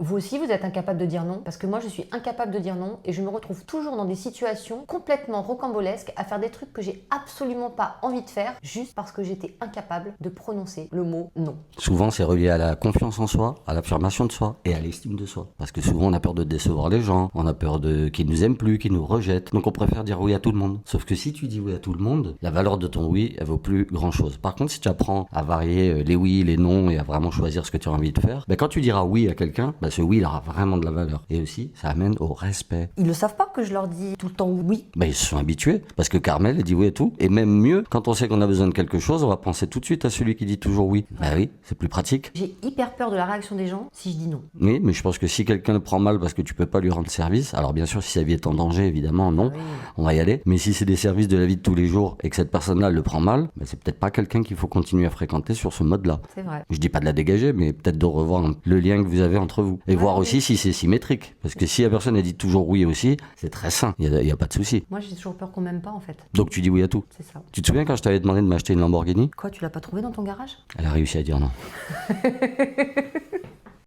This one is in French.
Vous aussi, vous êtes incapable de dire non, parce que moi, je suis incapable de dire non et je me retrouve toujours dans des situations complètement rocambolesques à faire des trucs que j'ai absolument pas envie de faire, juste parce que j'étais incapable de prononcer le mot non. Souvent, c'est relié à la confiance en soi, à l'affirmation de soi et à l'estime de soi. Parce que souvent, on a peur de décevoir les gens, on a peur qu'ils nous aiment plus, qu'ils nous rejettent. Donc, on préfère dire oui à tout le monde. Sauf que si tu dis oui à tout le monde, la valeur de ton oui, elle vaut plus grand chose. Par contre, si tu apprends à varier les oui, les non et à vraiment choisir ce que tu as envie de faire, quand tu diras oui à quelqu'un, ce oui, il aura vraiment de la valeur. Et aussi, ça amène au respect. Ils le savent pas que je leur dis tout le temps oui. Ils se sont habitués. Parce que Carmel, elle dit oui à tout. Et même mieux, quand on sait qu'on a besoin de quelque chose, on va penser tout de suite à celui qui dit toujours oui. Oui, c'est plus pratique. J'ai hyper peur de la réaction des gens si je dis non. Oui, mais je pense que si quelqu'un le prend mal parce que tu peux pas lui rendre service, alors bien sûr, si sa vie est en danger, évidemment, non, on va y aller. Mais si c'est des services de la vie de tous les jours et que cette personne-là le prend mal, c'est peut-être pas quelqu'un qu'il faut continuer à fréquenter sur ce mode-là. C'est vrai. Je dis pas de la dégager, mais peut-être de revoir le lien que vous avez entre vous. Et voir aussi si c'est symétrique. Parce que si la personne a dit toujours oui aussi, c'est très sain, il y a pas de souci. Moi, j'ai toujours peur qu'on m'aime pas, en fait. Donc tu dis oui à tout. C'est ça. Tu te souviens quand je t'avais demandé de m'acheter une Lamborghini ? Quoi, tu l'as pas trouvé dans ton garage ? Elle a réussi à dire non.